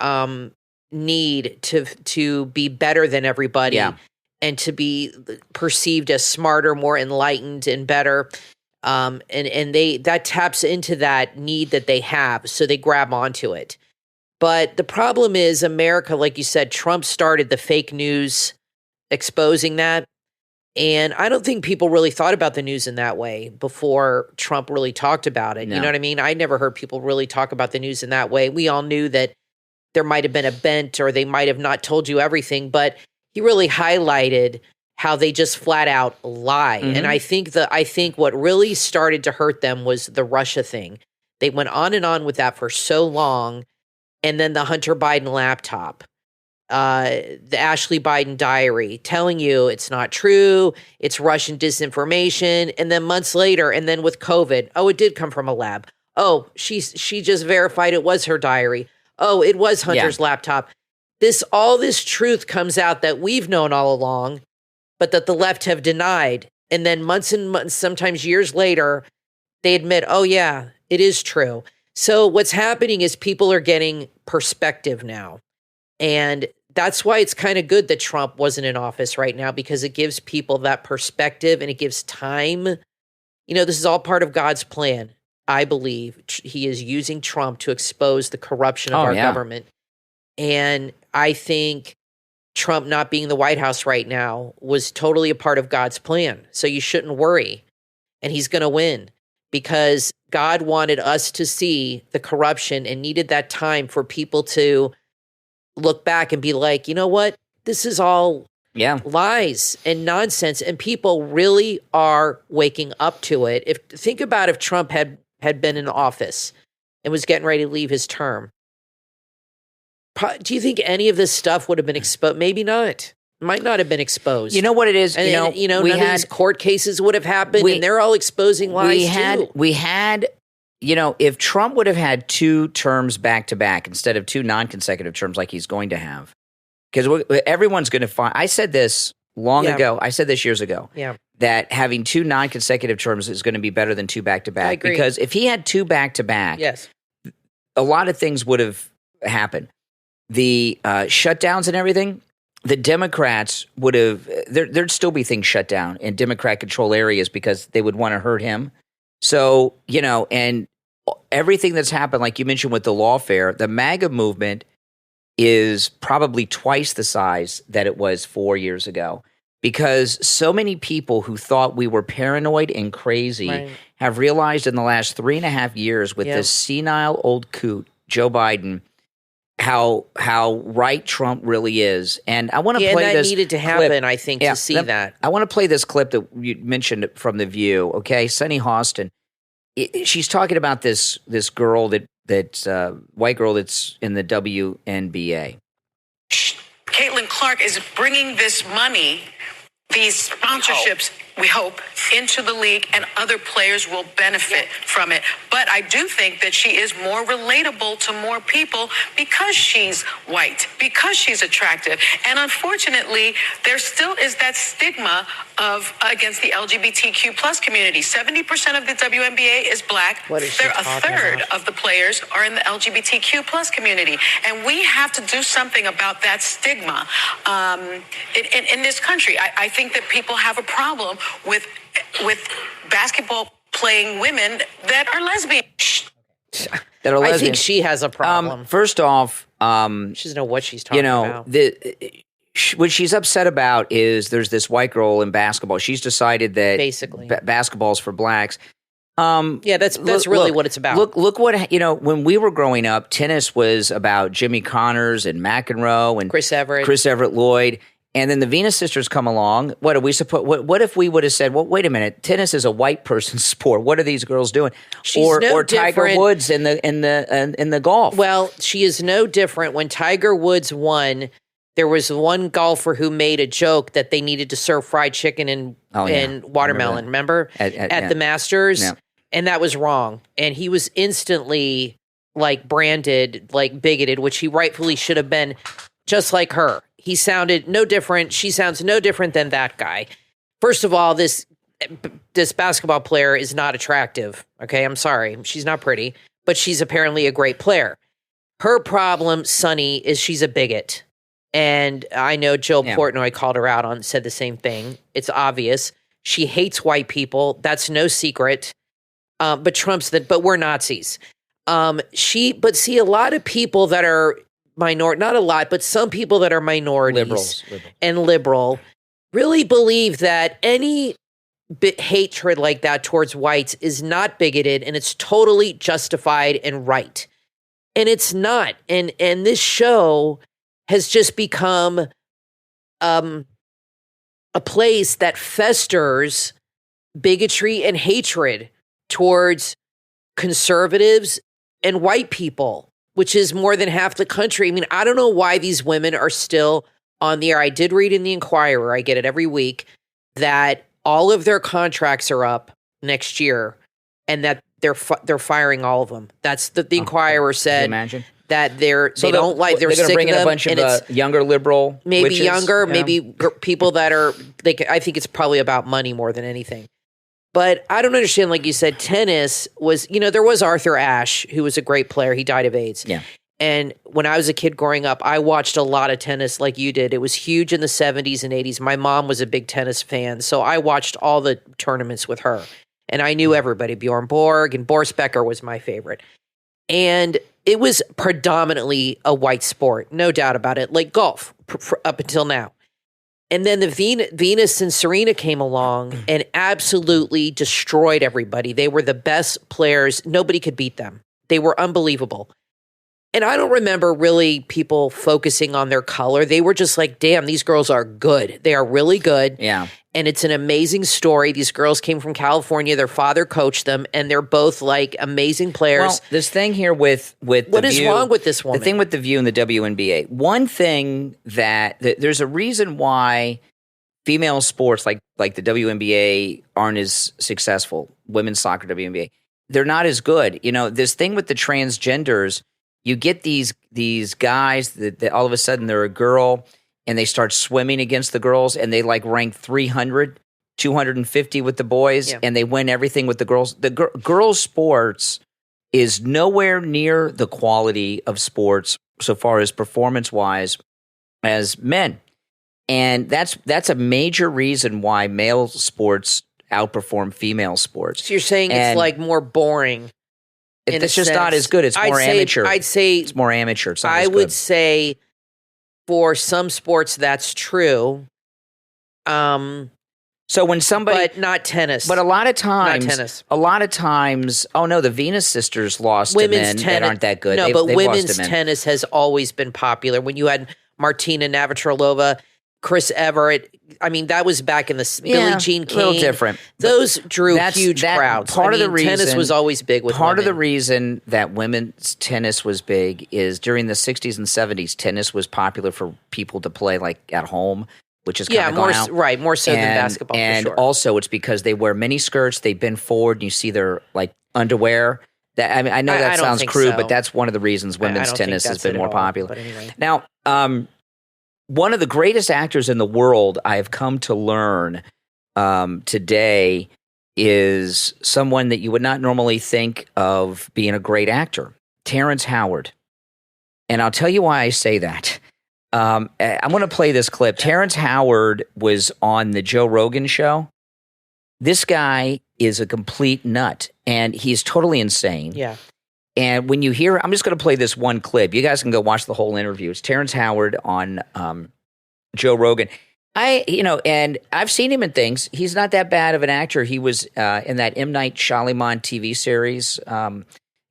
need to be better than everybody and to be perceived as smarter, more enlightened, and better. And that taps into that need that they have, so they grab onto it. But the problem is America, like you said, Trump started the fake news exposing that. And I don't think people really thought about the news in that way before Trump really talked about it. No. You know what I mean? I never heard people really talk about the news in that way. We all knew that there might have been a bent or they might have not told you everything, but he really highlighted how they just flat out lie. And I think what really started to hurt them was the Russia thing. They went on and on with that for so long. And then the Hunter Biden laptop, the Ashley Biden diary telling you it's not true, it's Russian disinformation. And then months later, and then with COVID, it did come from a lab. She just verified it was her diary. It was Hunter's laptop. All this truth comes out that we've known all along. but that the left have denied. And then months and months, sometimes years later, they admit, oh, yeah, it is true. So what's happening is people are getting perspective now. And that's why it's kind of good that Trump wasn't in office right now, because it gives people that perspective and it gives time. You know, this is all part of God's plan. I believe he is using Trump to expose the corruption of our government. And I think Trump not being in the White House right now was totally a part of God's plan. So you shouldn't worry. And he's going to win, because God wanted us to see the corruption and needed that time for people to look back and be like, you know what? This is all lies and nonsense. And people really are waking up to it. Think about if Trump had been in office and was getting ready to leave his term. Do you think any of this stuff would have been exposed? Maybe not. Might not have been exposed. You know what it is? And, none of these court cases would have happened, and they're all exposing lies too. We had, if Trump would have had 2 terms back to back instead of 2 non-consecutive terms like he's going to have, because everyone's going to find. I said this long ago. I said this years ago. Yeah. That having 2 non-consecutive terms is going to be better than 2 back to back. I agree. Because if he had 2 back to back, a lot of things would have happened. The shutdowns and everything. The Democrats would have, there'd still be things shut down in Democrat control areas because they would want to hurt him. So, and everything that's happened, like you mentioned with the lawfare, the MAGA movement is probably twice the size that it was 4 years ago, because so many people who thought we were paranoid and crazy have realized in the last 3.5 years with this senile old coot, Joe Biden, how right Trump really is. And I want to play this. That needed to happen, I think, to see that. I want to play this clip that you mentioned from The View, okay? Sunny Hostin. She's talking about this girl, that white girl that's in the WNBA. Caitlin Clark is bringing this money, these sponsorships, we hope, into the league, and other players will benefit from it. But I do think that she is more relatable to more people because she's white, because she's attractive. And unfortunately, there still is that stigma against the LGBTQ plus community. 70% of the WNBA is black. What is she A third of the players are in the LGBTQ plus community. And we have to do something about that stigma in this country. I think that people have a problem with basketball playing women that are lesbian. I think she has a problem. First off, she doesn't know what she's talking about. What she's upset about is there's this white girl in basketball. She's decided that basically basketball's for blacks. That's really what it's about. Look what, when we were growing up, tennis was about Jimmy Connors and McEnroe and Chris Everett Lloyd. And then the Venus sisters come along. What are we supposed? What if we would have said, "Well, wait a minute, tennis is a white person's sport. What are these girls doing?" Or Tiger Woods in the golf. Well, she is no different. When Tiger Woods won, there was one golfer who made a joke that they needed to serve fried chicken and watermelon. Remember at the Masters, and that was wrong. And he was instantly branded bigoted, which he rightfully should have been, just like her. He sounded no different. She sounds no different than that guy. First of all, this basketball player is not attractive. Okay, I'm sorry. She's not pretty, but she's apparently a great player. Her problem, Sonny, is she's a bigot. And I know Joe Portnoy called her out on, said the same thing. It's obvious. She hates white people. That's no secret. But we're Nazis. But see, a lot of people that are not a lot, but some people that are minorities and liberal really believe that any hatred like that towards whites is not bigoted and it's totally justified and right. And it's not. And this show has just become a place that festers bigotry and hatred towards conservatives and white people, which is more than half the country. I mean, I don't know why these women are still on the air. I did read in the Inquirer, I get it every week, that all of their contracts are up next year and that they're firing all of them. That's the Inquirer said. Can you imagine? that they don't like. They're going to sick bring of in them, a bunch and of it's younger liberal, maybe witches, younger, you know? maybe people that are. I think it's probably about money more than anything. But I don't understand. Like you said, tennis was. There was Arthur Ashe, who was a great player. He died of AIDS. Yeah. And when I was a kid growing up, I watched a lot of tennis like you did. It was huge in the 70s and 80s. My mom was a big tennis fan, so I watched all the tournaments with her. And I knew everybody. Bjorn Borg and Boris Becker was my favorite. And it was predominantly a white sport, no doubt about it, like golf up until now. And then the Venus and Serena came along and absolutely destroyed everybody. They were the best players. Nobody could beat them. They were unbelievable. And I don't remember really people focusing on their color. They were just like, damn, these girls are good. They are really good. Yeah. And it's an amazing story. These girls came from California. Their father coached them, and they're both like amazing players. Well, this thing here with what is wrong with this woman? The thing with the View and the WNBA. One thing that there's a reason why female sports like the WNBA aren't as successful. Women's soccer, WNBA, they're not as good. This thing with the transgenders. You get these guys that all of a sudden they're a girl and they start swimming against the girls and they like rank 300, 250 with the boys and they win everything with the girls. The girls' sports is nowhere near the quality of sports so far as performance-wise as men. And that's a major reason why male sports outperform female sports. So you're saying it's like more boring. It's just not as good. It's more amateur. I'd say it's more amateur. It's not I as good. would say for some sports that's true. So when somebody, but not tennis. But a lot of times, not tennis. Oh no, the Venus sisters lost to men that aren't that good. No, but women's tennis has always been popular. When you had Martina Navratilova, Chris Everett. I mean, that was back in the Billie Jean King. A little different. Those drew huge crowds. Part of the reason tennis was always big with Part women. of the reason that women's tennis was big is during the 60s and 70s, tennis was popular for people to play like at home, which is kind of gone out. Right, more so than basketball. And for sure. also, it's because they wear mini skirts, they bend forward, and you see their like underwear. That I know that sounds crude, but that's one of the reasons women's tennis has been more popular. But anyway. Now, one of the greatest actors in the world I have come to learn today is someone that you would not normally think of being a great actor, Terrence Howard. And I'll tell you why I say that. I'm going to play this clip. Terrence Howard was on the Joe Rogan show. This guy is a complete nut, and he's totally insane. Yeah. And when you hear, I'm just going to play this one clip. You guys can go watch the whole interview. It's Terrence Howard on Joe Rogan. And I've seen him in things. He's not that bad of an actor. He was in that M. Night Shyamalan TV series.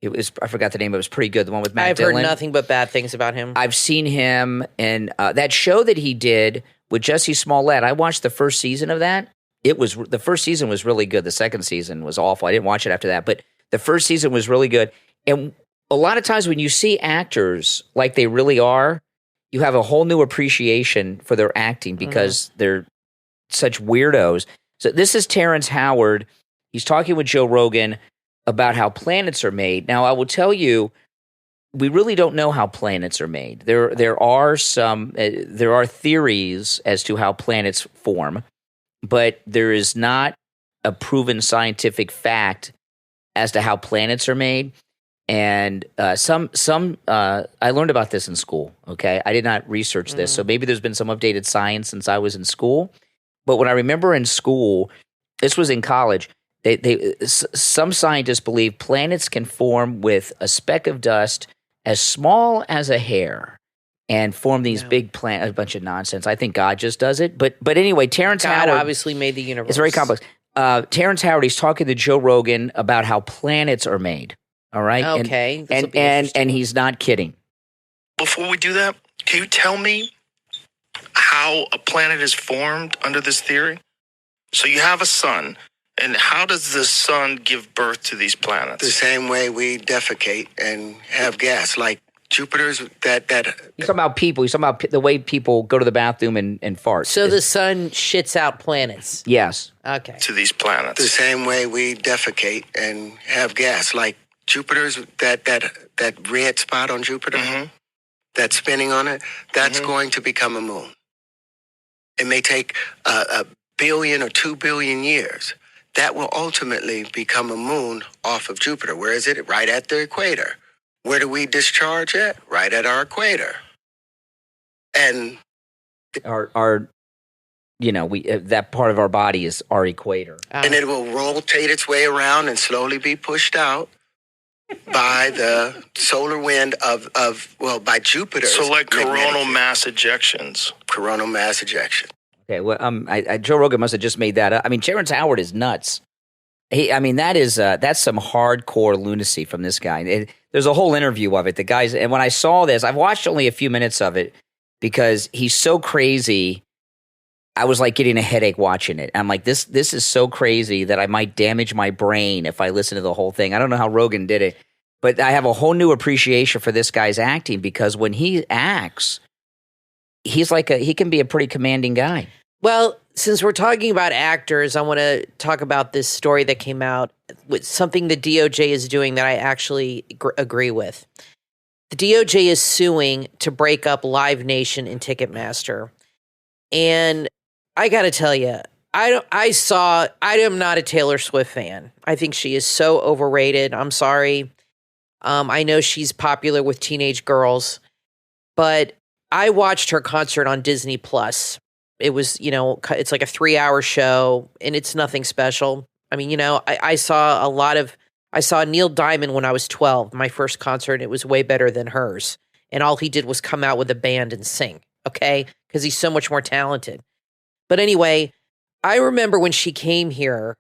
It was, I forgot the name. It was pretty good. The one with Matt Dillon. I've heard nothing but bad things about him. I've seen him in that show that he did with Jussie Smollett. I watched the first season of that. The first season was really good. The second season was awful. I didn't watch it after that, but the first season was really good. And a lot of times when you see actors like they really are, you have a whole new appreciation for their acting because they're such weirdos. So this is Terrence Howard. He's talking with Joe Rogan about how planets are made. Now, I will tell you, we really don't know how planets are made. There are theories as to how planets form, but there is not a proven scientific fact as to how planets are made. And I learned about this in school. Okay, I did not research this, so maybe there's been some updated science since I was in school. But what I remember in school, this was in college. Some scientists believe planets can form with a speck of dust as small as a hair and form these big planets. A bunch of nonsense. I think God just does it. But anyway, Terrence Howard obviously made the universe. It's very complex. Terrence Howard, he's talking to Joe Rogan about how planets are made. All right. Okay. And he's not kidding. Before we do that, can you tell me how a planet is formed under this theory? So you have a sun, and how does the sun give birth to these planets? The same way we defecate and have gas, like Jupiter's that. He's talking about people. He's talking about the way people go to the bathroom and fart. So the sun shits out planets. Yes. Okay. To these planets. The same way we defecate and have gas, like Jupiter's that red spot on Jupiter, that's spinning on it, that's going to become a moon. It may take a billion or 2 billion years. That will ultimately become a moon off of Jupiter. Where is it? Right at the equator. Where do we discharge it? Right at our equator. And that part of our body is our equator. And it will rotate its way around and slowly be pushed out by the solar wind by Jupiter. So like coronal mass ejections. Coronal mass ejection. Okay, well, Joe Rogan must have just made that up. I mean, Terrence Howard is nuts. That's some hardcore lunacy from this guy. There's a whole interview of it. The guys, and when I saw this, I've watched only a few minutes of it because he's so crazy. I was like getting a headache watching it. I'm like, this is so crazy that I might damage my brain if I listen to the whole thing. I don't know how Rogan did it, but I have a whole new appreciation for this guy's acting because when he acts, he can be a pretty commanding guy. Well, since we're talking about actors, I want to talk about this story that came out with something the DOJ is doing that I actually agree with. The DOJ is suing to break up Live Nation and Ticketmaster. And I got to tell you, I am not a Taylor Swift fan. I think she is so overrated. I'm sorry. I know she's popular with teenage girls, but I watched her concert on Disney Plus. It was, it's like a 3-hour show and it's nothing special. I mean, I saw Neil Diamond when I was 12, my first concert, and it was way better than hers. And all he did was come out with a band and sing, okay? Because he's so much more talented. But anyway, I remember when she came here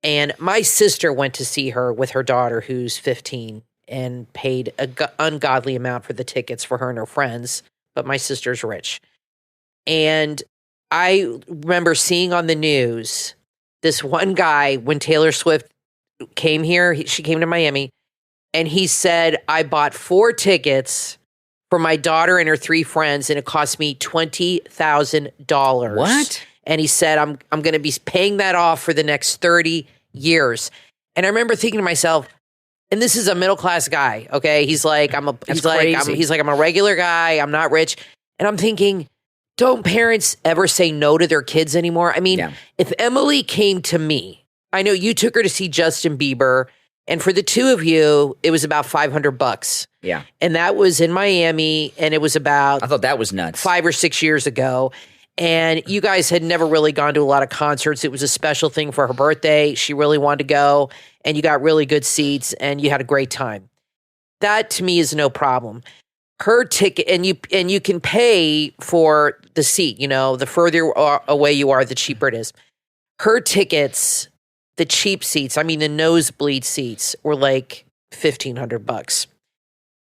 and my sister went to see her with her daughter who's 15 and paid an ungodly amount for the tickets for her and her friends. But my sister's rich. And I remember seeing on the news this one guy when Taylor Swift came here, she came to Miami, and he said, I bought 4 tickets for my daughter and her 3 friends, and it cost me $20,000. What? And he said, I'm going to be paying that off for the next 30 years. And I remember thinking to myself, and this is a middle-class guy, okay? He's like, I'm a regular guy. I'm not rich. And I'm thinking, don't parents ever say no to their kids anymore? I mean, if Emily came to me, I know you took her to see Justin Bieber, and for the two of you, it was about $500. Yeah. And that was in Miami, and it was about... I thought that was nuts. 5 or 6 years ago. And you guys had never really gone to a lot of concerts. It was a special thing for her birthday. She really wanted to go, and you got really good seats, and you had a great time. That, to me, is no problem. Her ticket, and you can pay for the seat. The further away you are, the cheaper it is. Her tickets, the cheap seats, I mean the nosebleed seats, were like $1,500.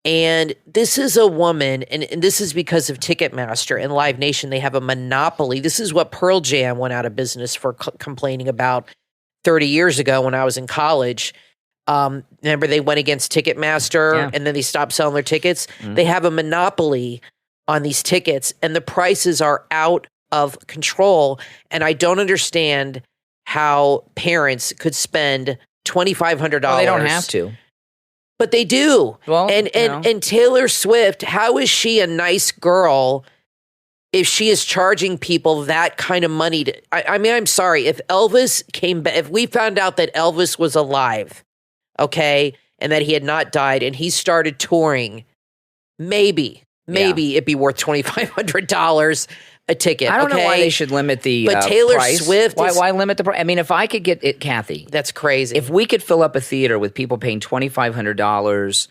And this is a woman, and this is because of Ticketmaster and Live Nation. They have a monopoly. This is what Pearl Jam went out of business for complaining about 30 years ago when I was in college. Remember, they went against Ticketmaster and then they stopped selling their tickets. Mm-hmm. They have a monopoly on these tickets, and the prices are out of control. And I don't understand how parents could spend $2,500. Well, they don't have to. But they do. Well, and Taylor Swift, how is she a nice girl if she is charging people that kind of money? I mean, I'm sorry. If Elvis came back, if we found out that Elvis was alive, okay, and that he had not died, and he started touring, maybe it'd be worth $2,500 a ticket. I don't know why they should limit the but Taylor price. Swift, why limit the price? I mean, if I could get it, Kathy, that's crazy. If we could fill up a theater with people paying $2,500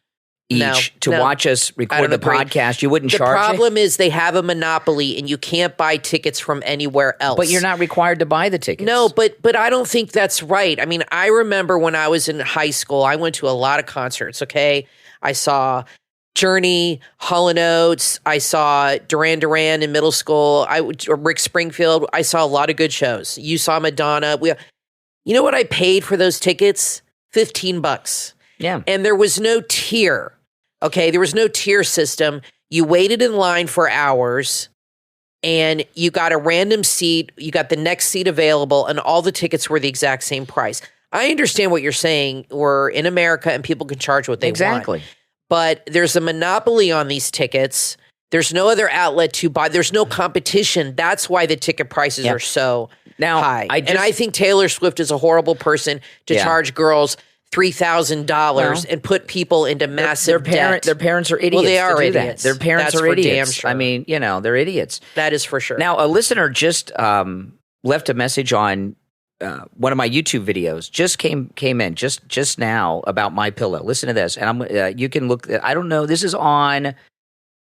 each to watch us record the podcast, you wouldn't charge it? The problem is they have a monopoly, and you can't buy tickets from anywhere else. But you're not required to buy the tickets. No, but I don't think that's right. I mean, I remember when I was in high school, I went to a lot of concerts, okay? I saw Journey, Hall & Oates. I saw Duran Duran in middle school. Rick Springfield. I saw a lot of good shows. You saw Madonna. You know what I paid for those tickets? $15. Yeah. And there was no tier. Okay, there was no tier system. You waited in line for hours, and you got a random seat. You got the next seat available, and all the tickets were the exact same price. I understand what you're saying. We're in America and people can charge what they Exactly. want. But there's a monopoly on these tickets. There's no other outlet to buy. There's no competition. That's why the ticket prices are so high. And I think Taylor Swift is a horrible person to charge girls $3,000 and put people into massive debt. Their parents are idiots. Well, they are idiots. Their parents That's are for idiots. damn sure. I mean, they're idiots. That is for sure. Now, a listener just left a message on one of my YouTube videos. Just came in just now about my pillow. Listen to this, and you can look. I don't know. This is on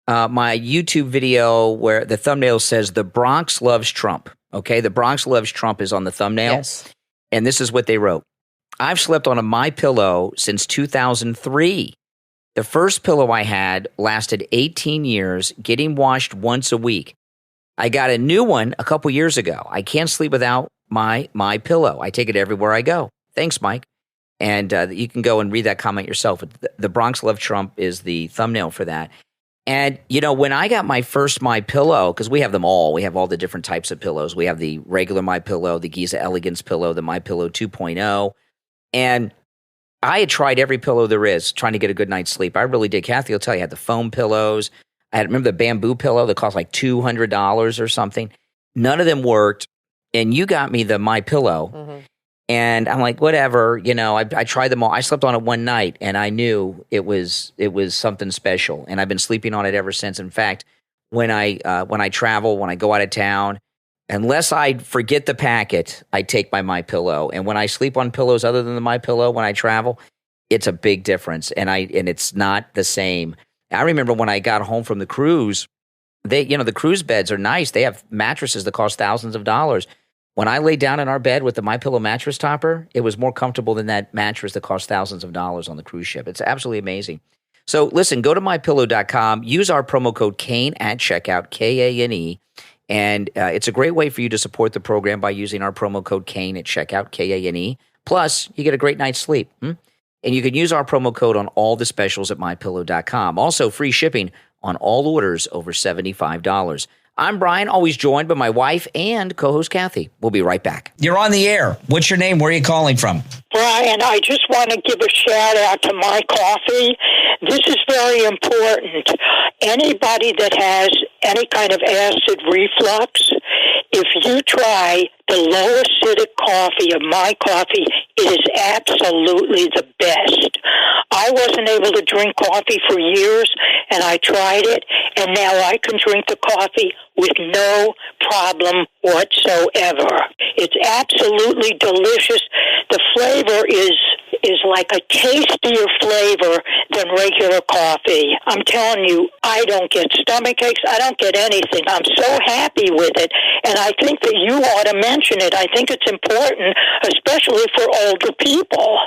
my YouTube video where the thumbnail says "The Bronx loves Trump." Okay, the Bronx loves Trump is on the thumbnail. Yes. And this is what they wrote. I've slept on a MyPillow since 2003. The first pillow I had lasted 18 years, getting washed once a week. I got a new one a couple years ago. I can't sleep without my pillow. I take it everywhere I go. Thanks, Mike. And you can go and read that comment yourself. The Bronx Love Trump is the thumbnail for that. And, when I got my first MyPillow, because we have them all. We have all the different types of pillows. We have the regular MyPillow, the Giza Elegance pillow, the MyPillow 2.0. And I had tried every pillow there is trying to get a good night's sleep. I really did. Kathy will tell you, I had the foam pillows. Remember the bamboo pillow that cost like $200 or something? None of them worked. And you got me the MyPillow. Mm-hmm. And I'm like, whatever, I tried them all. I slept on it one night and I knew it was something special. And I've been sleeping on it ever since. In fact, when I travel, when I go out of town, unless I forget the packet, I take my MyPillow. And when I sleep on pillows other than the MyPillow, when I travel, it's a big difference. And it's not the same. I remember when I got home from the cruise, the cruise beds are nice. They have mattresses that cost thousands of dollars. When I lay down in our bed with the MyPillow mattress topper, it was more comfortable than that mattress that cost thousands of dollars on the cruise ship. It's absolutely amazing. So listen, go to mypillow.com, use our promo code Kane at checkout, Kane. And it's a great way for you to support the program by using our promo code Kane at checkout, Kane. Plus, you get a great night's sleep. And you can use our promo code on all the specials at mypillow.com. Also, free shipping on all orders over $75. I'm Brian, always joined by my wife and co-host Kathy. We'll be right back. You're on the air. What's your name? Where are you calling from? Brian, I just want to give a shout out to my coffee. This is very important. Anybody that has any kind of acid reflux, if you try the low acidic coffee of my coffee, it is absolutely the best. I wasn't able to drink coffee for years, and I tried it, and now I can drink the coffee with no problem whatsoever. It's absolutely delicious. The flavor is like a tastier flavor than regular coffee. I'm telling you, I don't get stomach aches. I don't get anything. I'm so happy with it, and I think that you ought to mention it. I think it's important, especially for older people.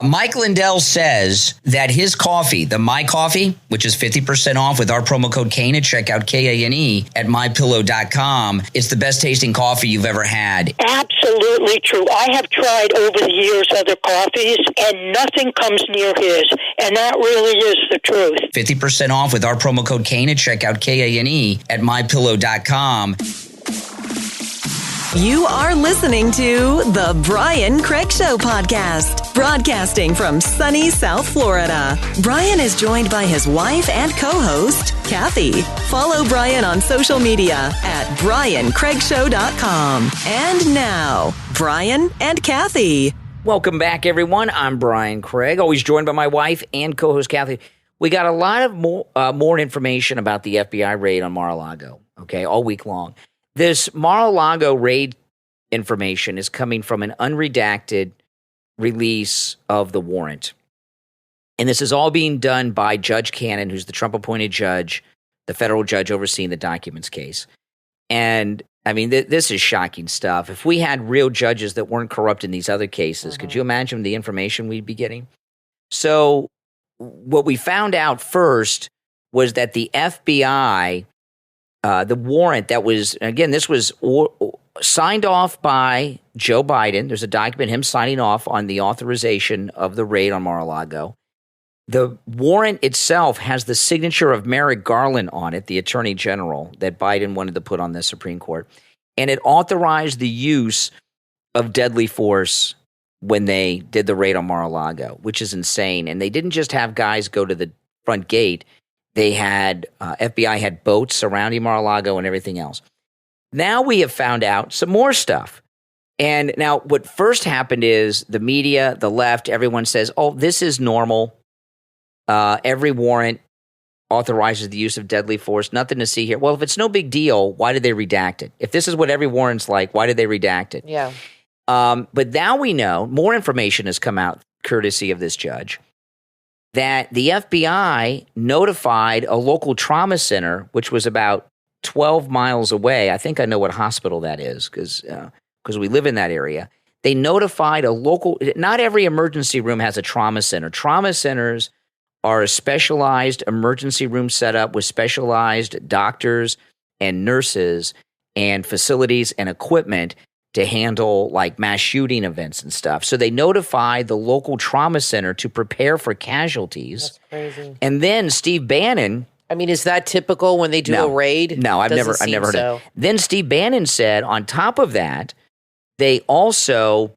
Mike Lindell says that his coffee, the My Coffee, which is 50% off with our promo code Kane at checkout, Kane, at mypillow.com, it's the best tasting coffee you've ever had. Absolutely true. I have tried over the years other coffees, and nothing comes near his, and that really is the truth. 50% off with our promo code Kane at checkout, Kane, at mypillow.com. You are listening to The Brian Craig Show podcast, broadcasting from sunny South Florida. Brian is joined by his wife and co-host, Kathy. Follow Brian on social media at briancraigshow.com. And now, Brian and Kathy. Welcome back, everyone. I'm Brian Craig, always joined by my wife and co-host, Kathy. We got a lot of more information about the FBI raid on Mar-a-Lago, okay, all week long. This Mar-a-Lago raid information is coming from an unredacted release of the warrant. And this is all being done by Judge Cannon, who's the Trump-appointed judge, the federal judge overseeing the documents case. And, I mean, this is shocking stuff. If we had real judges that weren't corrupt in these other cases, could you imagine the information we'd be getting? So what we found out first was that the FBI... the warrant that was, again, this was signed off by Joe Biden. There's a document, him signing off on the authorization of the raid on Mar-a-Lago. The warrant itself has the signature of Merrick Garland on it, the attorney general that Biden wanted to put on the Supreme Court. And it authorized the use of deadly force when they did the raid on Mar-a-Lago, which is insane. And they didn't just have guys go to the front gate. They had FBI had boats surrounding Mar-a-Lago and everything else. Now we have found out some more stuff. And now what first happened is the media, the left, everyone says, oh, this is normal. Every warrant authorizes the use of deadly force. Nothing to see here. Well, if it's no big deal, why did they redact it? If this is what every warrant's like, why did they redact it? Yeah. But now we know, more information has come out courtesy of this judge, that the FBI notified a local trauma center, which was about 12 miles away. I think I know what hospital that is because we live in that area. They notified a local, not every emergency room has a trauma center. Trauma centers are a specialized emergency room setup with specialized doctors and nurses and facilities and equipment to handle like mass shooting events and stuff. So they notified the local trauma center to prepare for casualties. That's crazy. And then Steve Bannon. I mean, is that typical when they do a raid? No, I've never heard of it. Then Steve Bannon said on top of that, they also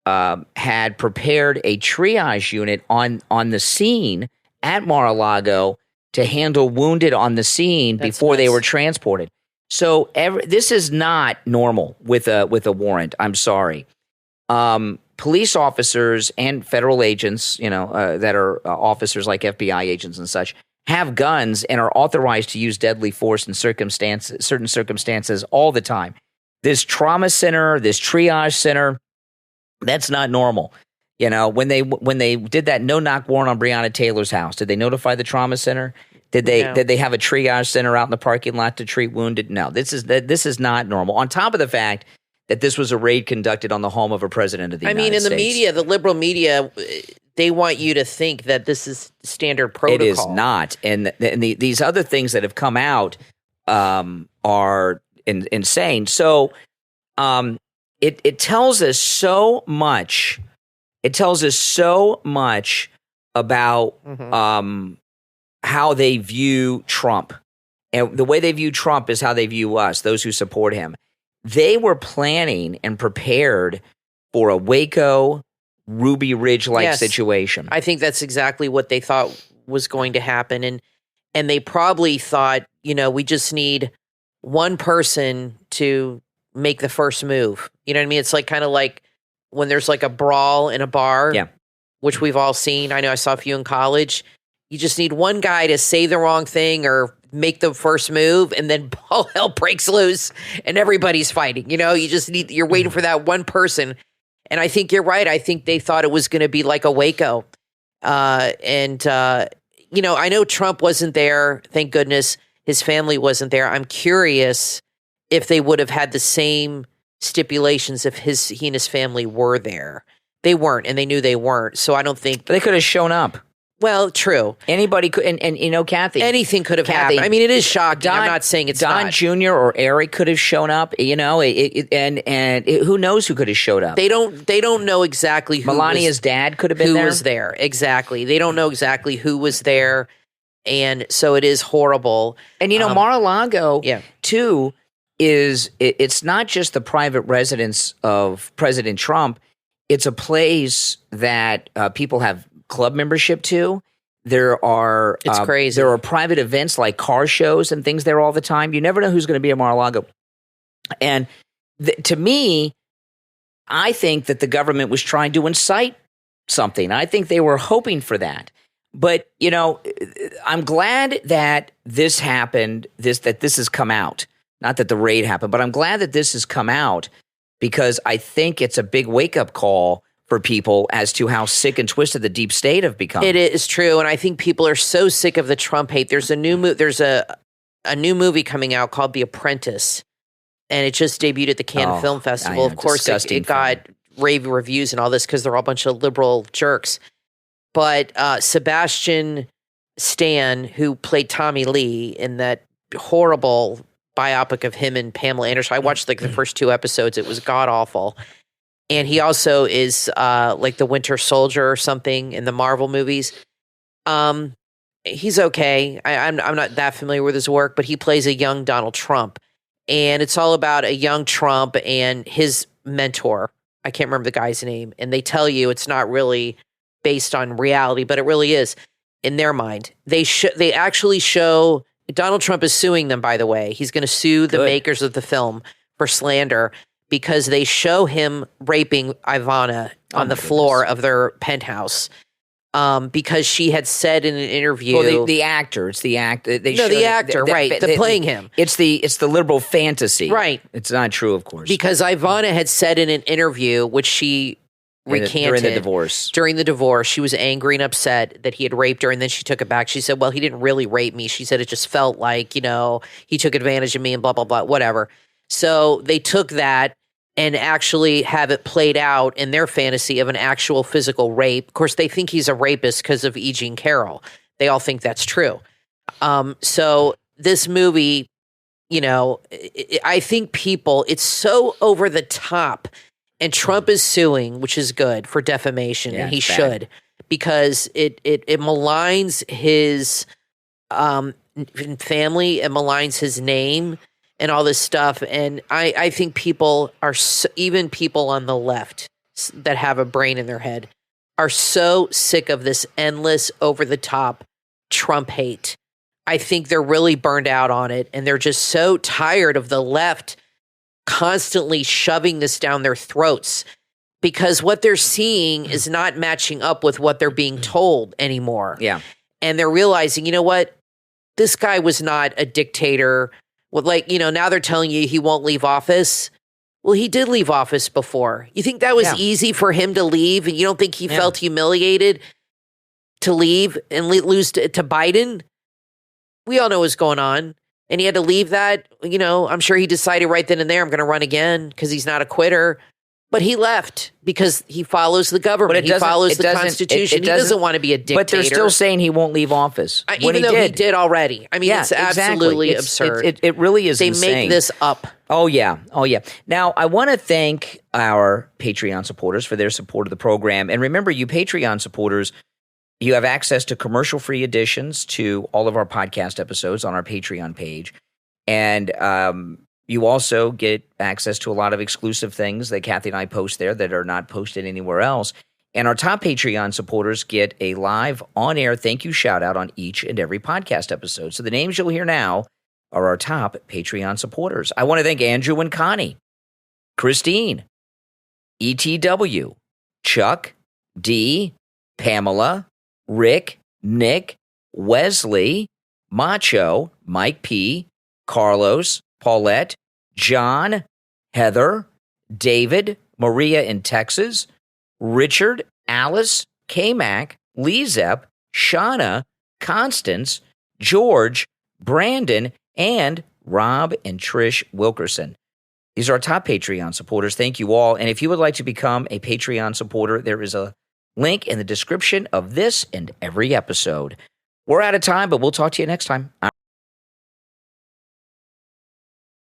had prepared a triage unit on the scene at Mar-a-Lago to handle wounded on the scene before they were transported. So this is not normal with a warrant. I'm sorry. Police officers and federal agents, that are officers like FBI agents and such, have guns and are authorized to use deadly force in certain circumstances all the time. This trauma center, this triage center, that's not normal. When they did that no-knock warrant on Breonna Taylor's house, did they notify the trauma center? Did they have a triage center out in the parking lot to treat wounded? No, this is not normal. On top of the fact that this was a raid conducted on the home of a president of the United States. I mean, in the media, the liberal media, they want you to think that this is standard protocol. It is not. And these other things that have come out are insane. So it tells us so much. It tells us so much about how they view Trump. And the way they view Trump is how they view us, those who support him. They were planning and prepared for a Waco, Ruby Ridge-like situation. I think that's exactly what they thought was going to happen. And they probably thought, we just need one person to make the first move. You know what I mean? It's like kind of like when there's like a brawl in a bar, which we've all seen. I know I saw a few in college. You just need one guy to say the wrong thing or make the first move, and then all hell breaks loose and everybody's fighting. You're waiting for that one person. And I think you're right. I think they thought it was going to be like a Waco. I know Trump wasn't there. Thank goodness his family wasn't there. I'm curious if they would have had the same stipulations if he and his family were there. They weren't, and they knew they weren't. So I don't think they could have shown up. Well, true. Anybody could, and Kathy, anything could have happened. I mean, it is shocking. I'm not saying it's Don not. Jr. or Eric could have shown up. And who knows who could have showed up? They don't know exactly who. Melania's dad could have been there. Who was there? Exactly. They don't know exactly who was there, and so it is horrible. And Mar-a-Lago, too, it's not just the private residence of President Trump. It's a place that people have club membership to. It's crazy. There are private events like car shows and things there all the time. You never know who's going to be at Mar-a-Lago. And to me, I think that the government was trying to incite something. I think they were hoping for that. But, I'm glad that this happened, that this has come out. Not that the raid happened, but I'm glad that this has come out because I think it's a big wake-up call for people as to how sick and twisted the deep state have become. It is true, and I think people are so sick of the Trump hate. There's a new movie coming out called The Apprentice, and it just debuted at the Cannes Film Festival. Of course, it got rave reviews and all this because they're all a bunch of liberal jerks. But Sebastian Stan, who played Tommy Lee in that horrible biopic of him and Pamela Anderson, I watched the first 2 episodes. It was god awful. And he also is like the Winter Soldier or something in the Marvel movies. He's okay. I'm not that familiar with his work, but he plays a young Donald Trump. And it's all about a young Trump and his mentor, I can't remember the guy's name, and they tell you it's not really based on reality, but it really is in their mind. They actually show Donald Trump is suing them, by the way. He's going to sue the makers of the film for slander because they show him raping Ivana on the floor of their penthouse. Because she had said in an interview, well, the actor, it's the actor. The actor, right? Playing him. It's the liberal fantasy, right? It's not true, of course, because Ivana had said in an interview, which she recanted during the divorce, she was angry and upset that he had raped her, and then she took it back. She said, "Well, he didn't really rape me." She said it just felt like he took advantage of me and blah blah blah, whatever. So they took that and actually have it played out in their fantasy of an actual physical rape. Of course, they think he's a rapist because of E. Jean Carroll. They all think that's true. So this movie, I think it's so over the top, and Trump is suing, which is good for defamation, and he should, because it maligns his family, it maligns his name, and all this stuff. And I think people are, even people on the left that have a brain in their head, are so sick of this endless, over-the-top Trump hate. I think they're really burned out on it, and they're just so tired of the left constantly shoving this down their throats, because what they're seeing is not matching up with what they're being told anymore. Yeah. And they're realizing, you know what? This guy was not a dictator. Well, now they're telling you he won't leave office. Well, he did leave office before. You think that was easy for him to leave, and you don't think he felt humiliated to leave and lose to Biden? We all know what's going on. And he had to leave that. I'm sure he decided right then and there, I'm going to run again because he's not a quitter. But he left because he follows the government. He follows the Constitution. He doesn't want to be a dictator. But they're still saying he won't leave office. Even though he did already. I mean, it's absolutely absurd. It really is insane. They make this up. Oh, yeah. Now, I want to thank our Patreon supporters for their support of the program. And remember, you Patreon supporters, you have access to commercial-free editions to all of our podcast episodes on our Patreon page. And you also get access to a lot of exclusive things that Kathy and I post there that are not posted anywhere else. And our top Patreon supporters get a live on-air thank you shout-out on each and every podcast episode. So the names you'll hear now are our top Patreon supporters. I want to thank Andrew and Connie, Christine, ETW, Chuck, D, Pamela, Rick, Nick, Wesley, Macho, Mike P, Carlos, Paulette, John, Heather, David, Maria in Texas, Richard, Alice, K-Mac, LeeZep, Shawna, Constance, George, Brandon, and Rob and Trish Wilkerson. These are our top Patreon supporters. Thank you all. And if you would like to become a Patreon supporter, there is a link in the description of this and every episode. We're out of time, but we'll talk to you next time.